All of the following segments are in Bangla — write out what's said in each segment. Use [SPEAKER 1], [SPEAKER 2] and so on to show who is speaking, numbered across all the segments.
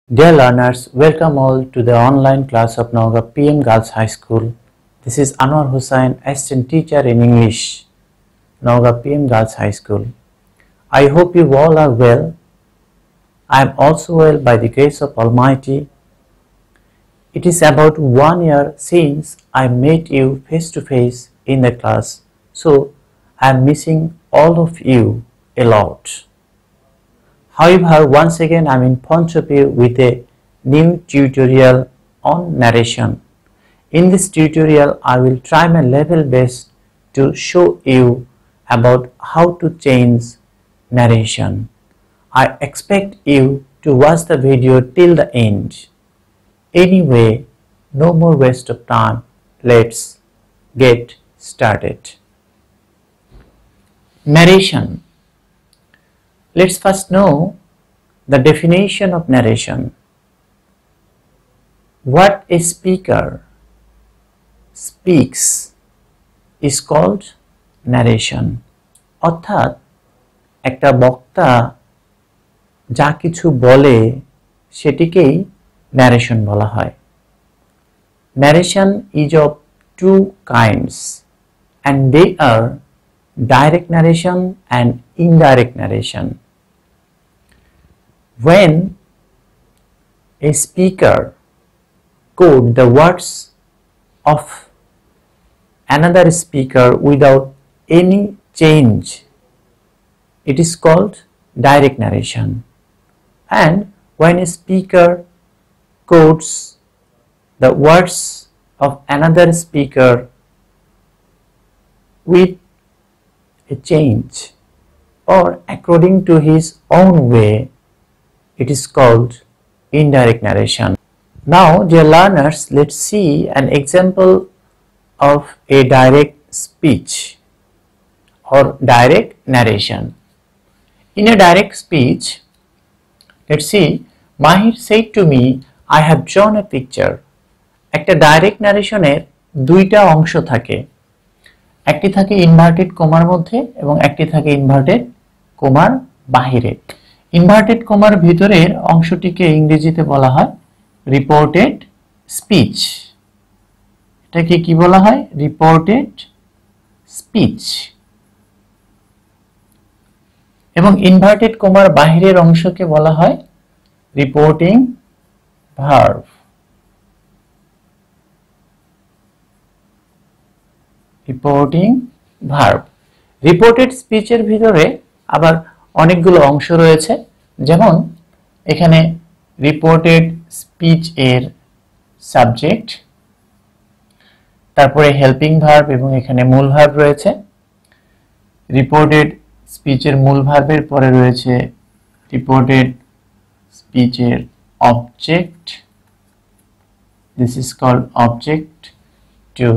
[SPEAKER 1] Dear learners, welcome all to the online class of Nauga PM Girls High School. This is Anwar Hussain, Assistant Teacher in English, Nauga PM Girls High School. I hope you all are well. I am also well by the grace of Almighty. It is about 1 year since I met you face to face in the class, so I am missing all of you a lot. However, once again I am in front of you with a new tutorial on narration. In this tutorial, I will try my level best to show you about how to change narration. I expect you to watch the video till the end. Anyway, no more waste of time. Let's get started. Narration. Let's first know the definition of narration. What a speaker speaks is called narration. অর্থাৎ একটা বক্তা যা কিছু বলে সেটিকেই narration বলা হয়. Narration is of two kinds and they are direct narration and indirect narration. When a speaker quotes the words of another speaker without any change, it is called direct narration. And when a speaker quotes the words of another speaker with a change or according to his own way, it is called indirect narration. Now, dear learners, let's see an example of a direct speech or direct narration. In a direct speech, let's see, Mahir said to me, I have drawn a picture. একটা ডাইরেক্ট নারেশনের দুইটা অংশ থাকে, একটি থাকে ইনভার্টেড কমার মধ্যে এবং একটি থাকে ইনভার্টেড কমার বাহিরে। ইনভার্টেড কমার ভিতরের অংশটিকে ইংরেজিতে বলা হয় রিপোর্টেড স্পিচ। এটাকে কি বলা হয়? Reported speech. এবং ইনভার্টেড কমার বাহিরের অংশকে বলা হয় reporting verb. Reporting verb. Reported স্পিচের ভিতরে আবার অনেকগুলো অংশ রয়েছে, যেমন এখানে রিপোর্টেড স্পিচ এর সাবজেক্ট, তারপরে হেল্পিং ভার্ব এবং এখানে মূল ভার্ব রয়েছে। রিপোর্টেড স্পিচের মূল ভার্বের পরে রয়েছে রিপোর্টেড স্পিচের object. This is called object to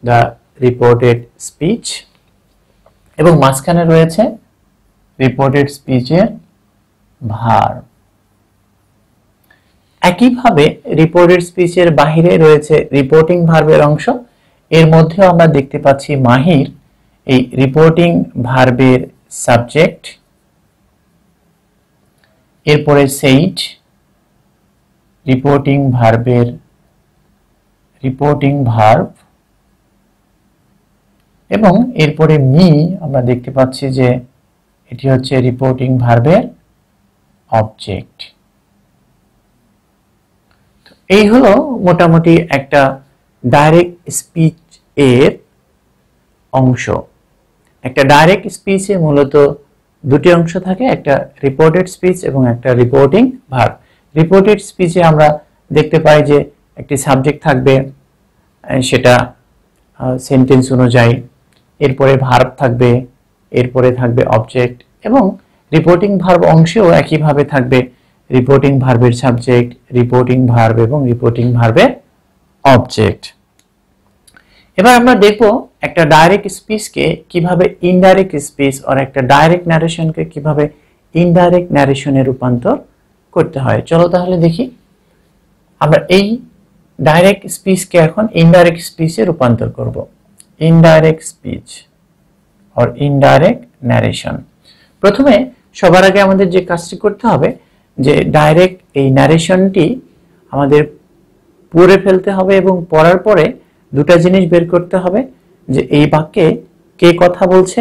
[SPEAKER 1] the reported speech. এবং মাঝখানে রয়েছে রিপোর্টেড স্পিচের ভার্ব। একইভাবে রিপোর্টেড স্পিচের বাহিরে রয়েছে রিপোর্টিং ভার্বের অংশ। এর মধ্যেও আমরা দেখতে পাচ্ছি মাহির এই রিপোর্টিং ভার্বের সাবজেক্ট, এরপরে সেইড রিপোর্টিং ভার্বের রিপোর্টিং ভার্ব এবং এরপরে মি আমরা দেখতে পাচ্ছি যে এটি হচ্ছে রিপোর্টিং ভার্বের অবজেক্ট। এই হলো মোটামুটি একটা ডাইরেক্ট স্পিচ এর অংশ। একটা ডাইরেক্ট স্পিচে মূলত দুটি অংশ থাকে, একটা রিপোর্টেড স্পিচ এবং একটা রিপোর্টিং ভার্ব। রিপোর্টেড স্পিচে আমরা দেখতে পাই যে একটি সাবজেক্ট থাকবে, সেটা সেন্টেন্স অনুযায়ী, এরপরে ভার্ব থাকবে, এরপরে থাকবে অবজেক্ট এবং রিপোর্টিং ভার্ব অংশেও একইভাবে থাকবে রিপোর্টিং ভার্বের সাবজেক্ট, রিপোর্টিং ভার্ব এবং রিপোর্টিং ভার্বের অবজেক্ট। এবার আমরা দেখব একটা ডাইরেক্ট স্পিচকে কিভাবে ইনডাইরেক্ট স্পিচ আর একটা ডাইরেক্ট ন্যারেশনকে কিভাবে ইনডাইরেক্ট ন্যারেশনে রূপান্তর করতে হয়। চলো তাহলে দেখি। আমরা এই ডাইরেক্ট স্পিচকে এখন ইনডাইরেক্ট স্পিচে রূপান্তর করব। Indirect speech or indirect narration. প্রথমে সবার আগে আমাদের যে কাজটি করতে হবে, যে ডাইরেক্ট এই ন্যারেশনটি আমাদের পড়ে ফেলতে হবে এবং পড়ার পরে দুটো জিনিস বের করতে হবে যে এই বাক্যে কে কথা বলছে,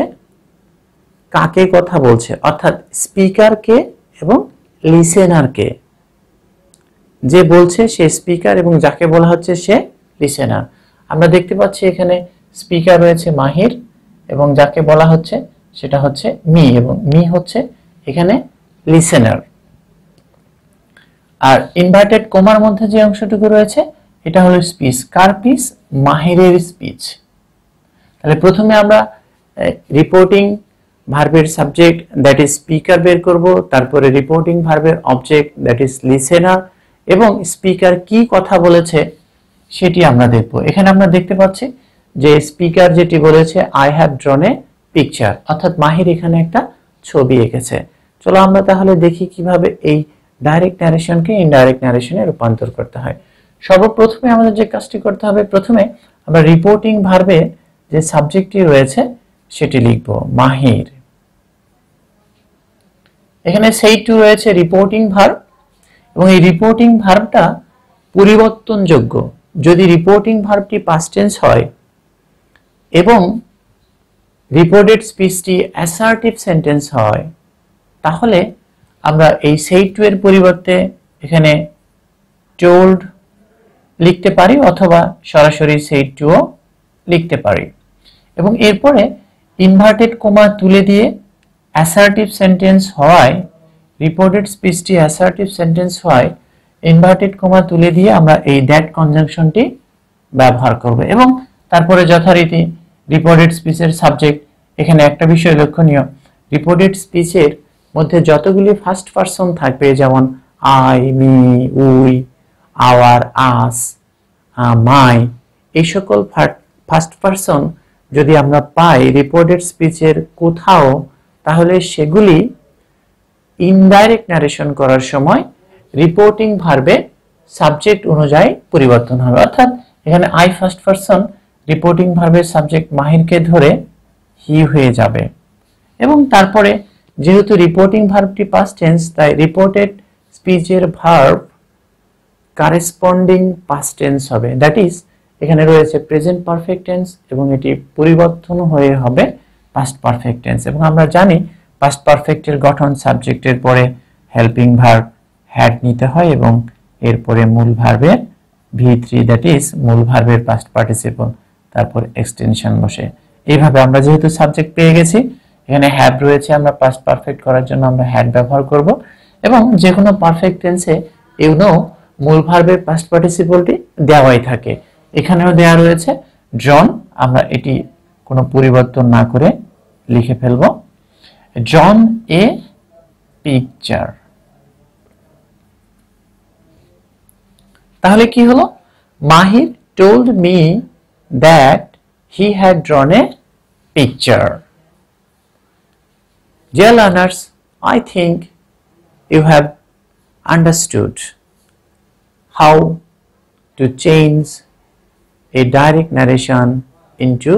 [SPEAKER 1] কাকে কথা বলছে, অর্থাৎ স্পিকার কে এবং লিসেনার কে। যে বলছে সে স্পিকার এবং যাকে বলা হচ্ছে সে লিসেনার। আমরা দেখতে পাচ্ছি এখানে স্পিকার রয়েছে মাহির এবং যাকে বলা হচ্ছে সেটা হচ্ছে মি, এবং মি হচ্ছে এখানে লিসেনার। আর ইনভার্টেড কোমার মধ্যে যে অংশটুকু রয়েছে এটা হলো স্পিচ। কার স্পিচ? মাহিরের স্পিচ। তাহলে প্রথমে আমরা রিপোর্টিং ভার্বের সাবজেক্ট দ্যাট ইজ স্পিকার বের করব, তারপরে রিপোর্টিং ভার্বের অবজেক্ট দ্যাট ইজ লিসেনার, এবং স্পিকার কি কথা বলেছে সেটি আমরা দেখব। এখানে আমরা দেখতে পাচ্ছি যে স্পিকার যেটি বলেছে আই হ্যাভ ড্রন এ পিকচার, অর্থাৎ মাহির এখানে একটা ছবি এঁকেছে। চলো আমরা তাহলে দেখি কিভাবে এই ডাইরেক্ট ন্যারেশনকে ইনডাইরেক্ট ন্যারেশনে রূপান্তর করতে হয়। সর্বপ্রথমে আমাদের যে কাজটি করতে হবে, প্রথমে আমরা রিপোর্টিং ভার্বে যে সাবজেক্টটি রয়েছে সেটি লিখব মাহির। এখানে সেই টু রয়েছে রিপোর্টিং ভার্ব, এবং এই রিপোর্টিং ভার্বটা পরিবর্তনযোগ্য। যদি রিপোর্টিং ভার্বটি পাস্ট টেন্স হয় এবং রিপোর্টেড স্পিচটি অ্যাসার্টিভ সেন্টেন্স হয়, তাহলে আমরা এই সেই টু এর পরিবর্তে এখানে টোল্ড লিখতে পারি অথবা সরাসরি সেই টুও লিখতে পারি। এবং এরপরে ইনভার্টেড কোমা তুলে দিয়ে অ্যাসার্টিভ সেন্টেন্স হওয়ায়, রিপোর্টেড স্পিচটি অ্যাসার্টিভ সেন্টেন্স হয়, ইনভার্টেড কোমা তুলে দিয়ে আমরা এই দ্যাট কনজাংশনটি ব্যবহার করব। এবং তারপরে যথারীতি রিপোর্টেড স্পিচের সাবজেক্ট। এখানে একটা বিষয় লক্ষণীয়, রিপোর্টেড স্পিচের মধ্যে যতগুলি ফার্স্ট পারসন থাকবে, যেমন আই, মি, উই, আওয়ার, আস, মাই, এই সকল ফার্স্ট পারসন যদি আমরা পাই রিপোর্টেড স্পিচের কোথাও, তাহলে সেগুলি ইনডাইরেক্ট ন্যারেশন করার সময় রিপোর্টিং ভার্বে সাবজেক্ট অনুযায়ী পরিবর্তন হবে। অর্থাৎ এখানে আই ফার্স্ট পারসন রিপোর্টিং ভার্বের সাবজেক্ট মাহিরকে ধরে হি হয়ে যাবে। এবং তারপরে যেহেতু রিপোর্টিং ভার্বটি পাস্ট টেন্স, তাই রিপোর্টেড স্পিচের ভার্ব কারেসপন্ডিং পাস্ট টেন্স হবে, দ্যাট ইজ এখানে রয়েছে প্রেজেন্ট পারফেক্ট টেন্স এবং এটি পরিবর্তন হয়ে হবে পাস্ট পারফেক্ট টেন্স। এবং আমরা জানি পাস্ট পারফেক্টের গঠন সাবজেক্টের পরে হেল্পিং ভার্ব হ্যাড নিতে হয় এবং এরপরে মূল ভার্বের V3 দ্যাট ইজ মূল ভার্বের পাস্ট পার্টিসিপল, তারপর এক্সটেনশন বসে। এইভাবে আমরা যেহেতু সাবজেক্ট পেয়ে গেছি, এখানে হ্যাভ রয়েছে, আমরা পাস্ট পারফেক্ট করার জন্য আমরা হ্যাড ব্যবহার করব। এবং যে কোনো পারফেক্ট টেন্সে ইউনো মূল ভার্বের পাস্ট পার্টিসিপলটি দেওয়াই থাকে, এখানেও দেওয়া রয়েছে ড্রন। আমরা এটি কোনো পরিবর্তন না করে লিখে ফেলব, ড্রন এ পিকচার। তাহলে কি হলো? মাহির told me that he had drawn a picture. Dear learners, I think you have understood how to change a direct narration into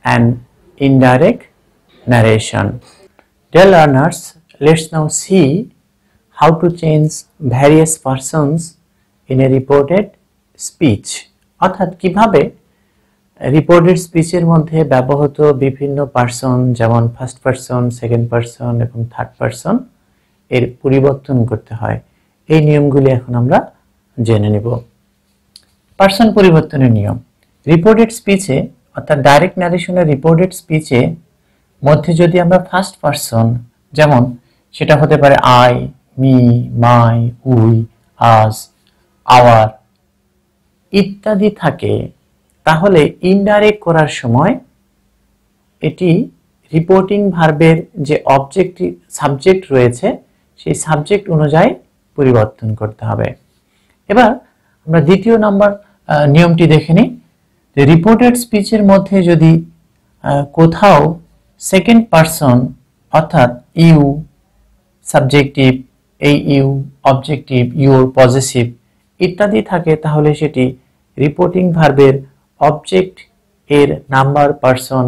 [SPEAKER 1] an indirect narration. Dear learners, let's now see how to change various persons in a reported speech. অর্থাৎ কিভাবে রিপোর্টেড স্পিচের মধ্যে ব্যবহৃত বিভিন্ন পারসন, যেমন ফার্স্ট পারসন, সেকেন্ড পারসন এবং থার্ড পারসন, এর পরিবর্তন করতে হয়। এই নিয়মগুলি এখন আমরা জেনে নেব। পারসন পরিবর্তনের নিয়ম। রিপোর্টেড স্পিচে অর্থাৎ ডাইরেক্ট ন্যারেশনের রিপোর্টেড স্পিচে মধ্যে যদি আমরা ফার্স্ট পারসন, যেমন সেটা হতে পারে I, me, my, we, us, our ইত্যাদি থাকে, তাহলে ইনডাইরেক্ট করার সময় এটি রিপোর্টিং ভার্বের যে সাবজেক্ট রয়েছে সেই সাবজেক্ট অনুযায়ী পরিবর্তন করতে হবে। এবার আমরা দ্বিতীয় নাম্বার নিয়মটি দেখে নিই। যে রিপোর্টেড স্পিচের মধ্যে যদি কোথাও সেকেন্ড পারসন অর্থাৎ ইউ, সাবজেক্টিভ, এই ইউ, অবজেক্টিভ, ইউর, পজেসিভ ইত্যাদি থাকে, তাহলে সেটি রিপোর্টিং ভার্বের অবজেক্ট এর নাম্বার পারসন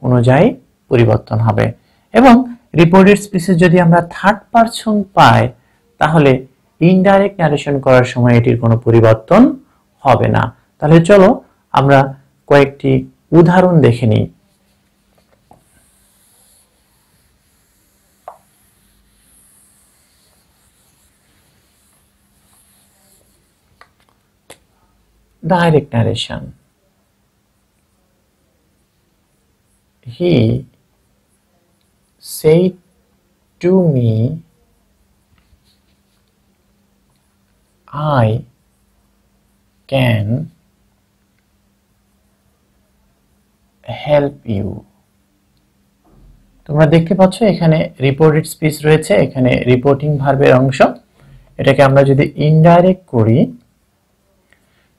[SPEAKER 1] অনুযায়ী পরিবর্তন হবে। এবং রিপোর্টেড স্পিচে যদি আমরা থার্ড পারসন পাই, তাহলে ইনডাইরেক্ট ন্যারেশন করার সময় এটির কোনো পরিবর্তন হবে না। তাহলে চলো আমরা কয়েকটি উদাহরণ দেখে নিই। Direct narration. He said to me, I can help you. তোমরা দেখতে পাচ্ছ এখানে রিপোর্টেড স্পিচ রয়েছে, এখানে রিপোর্টিং ভার্বের অংশ। এটাকে আমরা যদি ইনডাইরেক্ট করি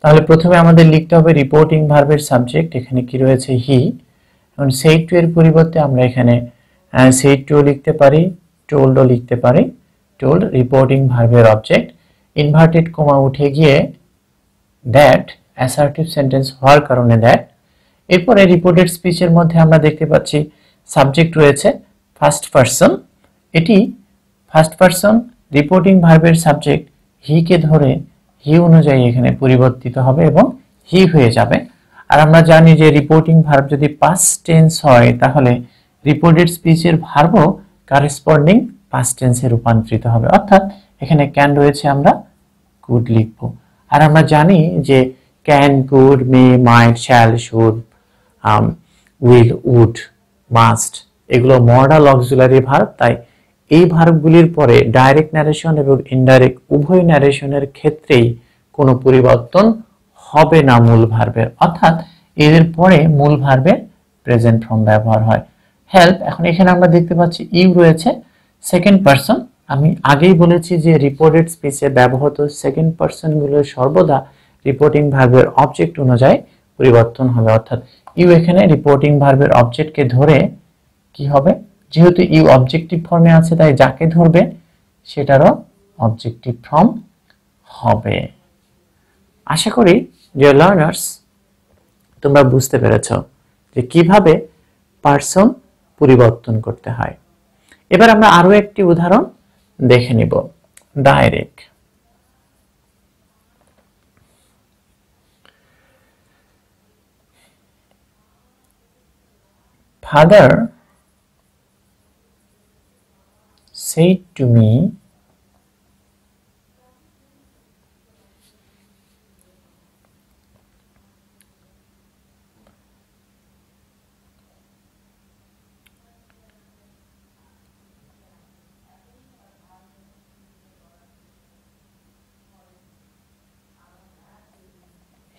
[SPEAKER 1] তাহলে প্রথমে আমাদের লিখতে হবে রিপোর্টিং ভার্বের সাবজেক্ট, এখানে কি রয়েছে হি। এখন said to এর পরিবর্তে আমরা এখানে said to লিখতে পারি, told ও লিখতে পারি। told রিপোর্টিং ভার্বের অবজেক্ট, ইনভার্টেড কমা উঠে গিয়ে দ্যাট অ্যাসার্টিভ সেন্টেন্স হওয়ার কারণে দ্যাট। এরপরে রিপোর্টেড স্পিচের মধ্যে আমরা দেখতে পাচ্ছি সাবজেক্ট রয়েছে ফার্স্ট পারসন। এটি ফার্স্ট পারসন রিপোর্টিং ভার্বের সাবজেক্ট হি কে ধরে হি অনুযায়ী এখানে পরিবর্তিত হবে এবং হি হয়ে যাবে। আর আমরা জানি যে রিপোর্টিং ভার্ব যদি পাস্ট টেন্স হয় তাহলে রিপোর্টেড স্পিচের ভার্বও করেসপন্ডিং পাস্ট টেন্সে রূপান্তরিত হবে, অর্থাৎ এখানে ক্যান রয়েছে আমরা কুড লিখব। আর আমরা জানি যে can, could, may, might, shall, should, will, would, must এগুলো মডাল অক্সিলারি ভার্ব। তাই এই ভার্বগুলির পরে ডাইরেক্ট ন্যারেশন এবং ইনডাইরেক্ট উভয় ন্যারেশনের ক্ষেত্রেই কোনো পরিবর্তন হবে না মূল ভার্বের, অর্থাৎ এদের পরে মূল ভার্বের প্রেজেন্ট ফর্ম ব্যবহার হয়। হেল্প, এখন এখানে আমরা দেখতে পাচ্ছি ইউ রয়েছে সেকেন্ড পারসন। আমি আগেই বলেছি যে রিপোর্টেড স্পিচে ব্যবহৃত সেকেন্ড পারসন গুলো সর্বদা রিপোর্টিং ভার্বের অবজেক্ট অনুযায়ী পরিবর্তন হবে, অর্থাৎ ইউ এখানে রিপোর্টিং ভার্বের অবজেক্টকে ধরে কি হবে, যেহেতু ইউ অবজেক্টিভ ফর্মে আছে তাই যাকে ধরবে সেটারও অবজেক্টিভ ফর্ম হবে। আশা করি ডিয়ার লার্নার্স তোমরা বুঝতে পেরেছো যে কিভাবে পারসন পরিবর্তন করতে হয়। এবার আমরা আরো একটি উদাহরণ দেখে নিব, direct. Father said to me,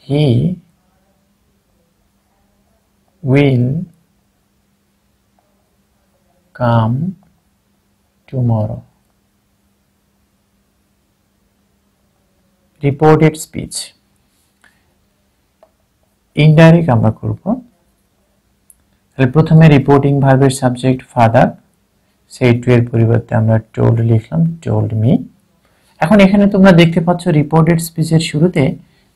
[SPEAKER 1] he will come tomorrow. Reported speech indirect আমরা করব। তাহলে প্রথমে রিপোর্টিং ভার্বের সাবজেক্ট ফাদার, সেই টু এর পরিবর্তে আমরা টোল্ড লিখলাম, টোল্ড মি। এখন এখানে তোমরা দেখতে পাচ্ছ রিপোর্টেড স্পিচের শুরুতে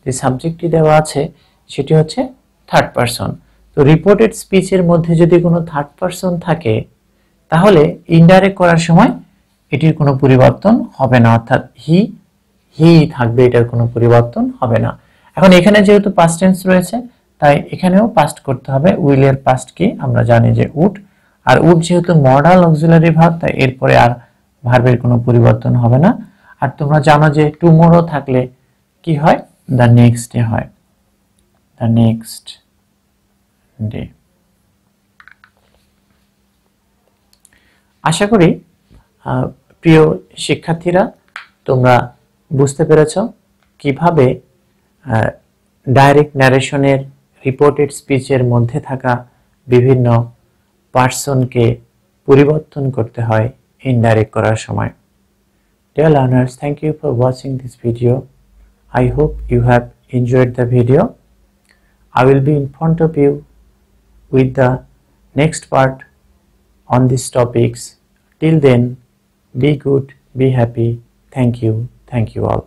[SPEAKER 1] যে সাবজেক্টটি দেওয়া আছে সেটি হচ্ছে থার্ড পারসন। তো রিপোর্টেড স্পিচের মধ্যে যদি কোনো থার্ড পারসন থাকে তাহলে ইনডাইরেক্ট করার সময় এটির কোনো পরিবর্তন হবে না, অর্থাৎ হি থাকবে, এটার কোনো পরিবর্তন হবে না। এখন এখানে যেহেতু পাস্ট টেন্স রয়েছে তাই এখানেও পাস্ট করতে হবে। উইলের পাস্ট কি আমরা জানি যে উড, আর উড যেহেতু মডাল অক্সিলারি ভার্ব তাই এরপরে আর ভার্বের কোনো পরিবর্তন হবে না। আর তোমরা জানো যে টুমরো থাকলে কি হয়, দ্য নেক্সট ডে হয়, দ্য নেক্সট ডে। আশা করি প্রিয় শিক্ষার্থীরা তোমরা বুঝতে পেরেছ কিভাবে ডাইরেক্ট ন্যারেশনের রিপোর্টেড স্পিচের মধ্যে থাকা বিভিন্ন পার্সনকে পরিবর্তন করতে হয় ইনডাইরেক্ট করার সময়। Dear learners, thank you for watching this video. I hope you have enjoyed the video. I will be in front of you with the next part on these topics. Till then, be good, be happy. Thank you all.